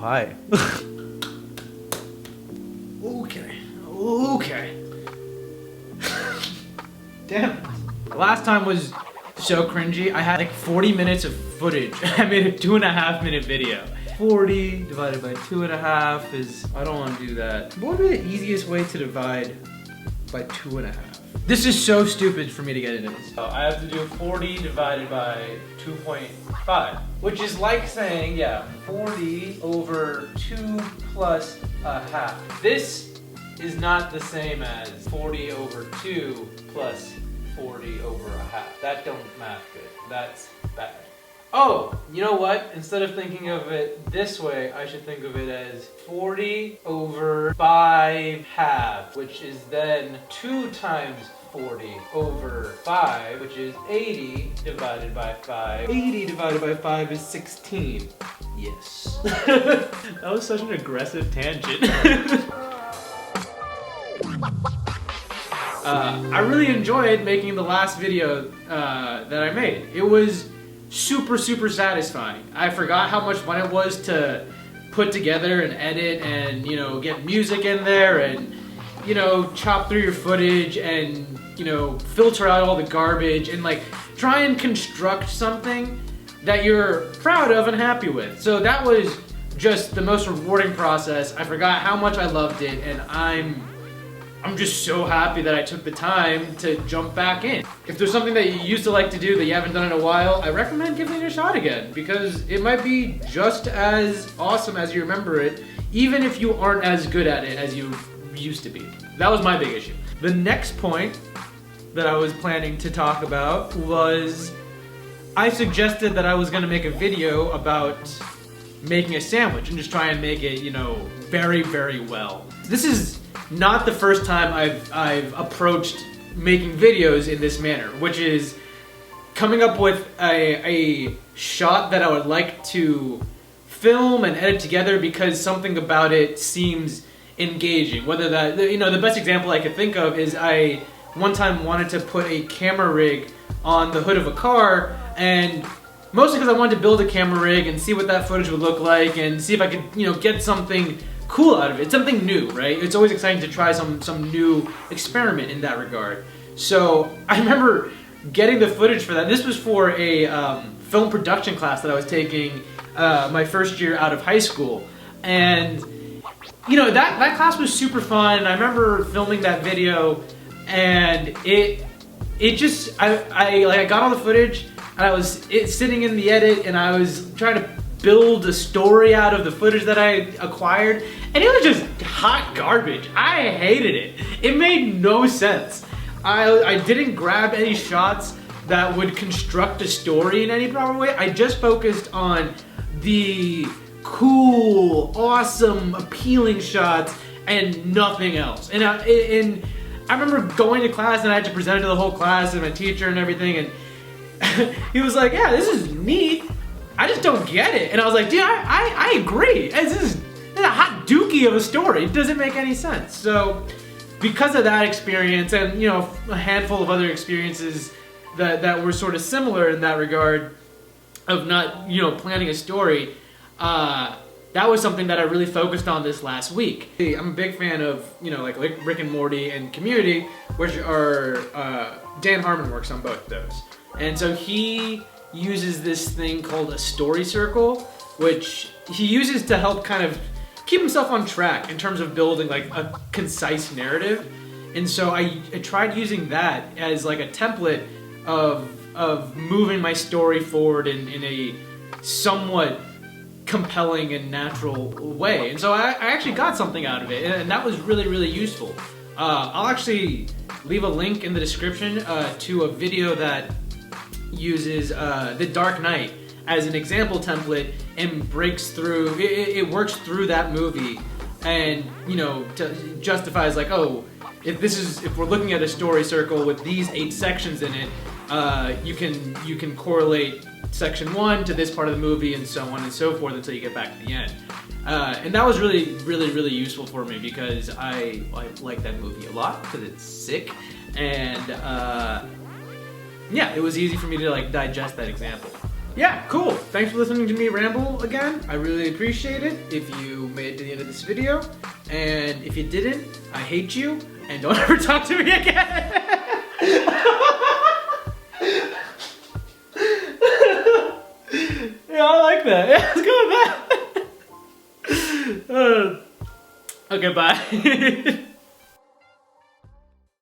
hi. Okay. Damn. The last time was so cringy. I had like 40 minutes of footage. I made a 2.5-minute video. 40 divided by 2.5 is, I don't want to do that. What would be the easiest way to divide by 2.5? This is so stupid for me to get into this. So I have to do 40 divided by 2.5, which is like saying, 40 over 2 plus a half. This is not the same as 40 over 2 plus 40 over a half. That don't math good. That's bad. Oh, you know what? Instead of thinking of it this way, I should think of it as 40 over 5 halves, which is then 2 times 40 over 5, which is 80 divided by 5. 80 divided by 5 is 16. Yes. That was such an aggressive tangent. I really enjoyed making the last video that I made. It was super satisfying. I forgot how much fun it was to put together and edit and, you know, get music in there and, you know, chop through your footage and, you know, filter out all the garbage and like try and construct something that you're proud of and happy with. So that was just the most rewarding process. I forgot how much I loved it, and I'm just so happy that I took the time to jump back in. If there's something that you used to like to do that you haven't done in a while, I recommend giving it a shot again, because it might be just as awesome as you remember it, even if you aren't as good at it as you used to be. That was my big issue. The next point that I was planning to talk about was I suggested that I was gonna make a video about making a sandwich and just try and make it, you know, very well. This is not the first time I've approached making videos in this manner, which is coming up with a shot that I would like to film and edit together because something about it seems engaging. Whether that, you know, the best example I could think of is I one time wanted to put a camera rig on the hood of a car, and mostly because I wanted to build a camera rig and see what that footage would look like and see if I could, you know, get something cool out of it, something new, right? It's always exciting to try some new experiment in that regard. So I remember getting the footage for that. This was for a film production class that I was taking my first year out of high school, and you know, that class was super fun. I remember filming that video, and it just I got all the footage and I was sitting in the edit and I was trying to build a story out of the footage that I acquired, and it was just hot garbage. I hated it. It made no sense. I didn't grab any shots that would construct a story in any proper way. I just focused on the cool, awesome, appealing shots and nothing else. And I remember going to class and I had to present it to the whole class and my teacher and everything, and he was like, yeah, this is neat, I just don't get it. And I was like, dude, I agree. This is a hot dookie of a story. It doesn't make any sense. So because of that experience and, you know, a handful of other experiences that were sort of similar in that regard of not, you know, planning a story, that was something that I really focused on this last week. I'm a big fan of, you know, like Rick and Morty and Community, which are, Dan Harmon works on both of those. And so he uses this thing called a story circle, which he uses to help kind of keep himself on track in terms of building like a concise narrative. And so I tried using that as like a template of moving my story forward in a somewhat compelling and natural way. And so I actually got something out of it, and that was really useful. I'll actually leave a link in the description to a video that uses The Dark Knight as an example template and breaks through, it works through that movie and, you know, justifies like, oh, if we're looking at a story circle with these 8 sections in it, you can correlate section 1 to this part of the movie and so on and so forth until you get back to the end. And that was really useful for me because I like that movie a lot because it's sick, and yeah, it was easy for me to like digest that example. yeah, cool. Thanks for listening to me ramble again. I really appreciate it if you made it to the end of this video. And if you didn't, I hate you and don't ever talk to me again. Yeah, I like that. Yeah, let's go with that. Okay, bye.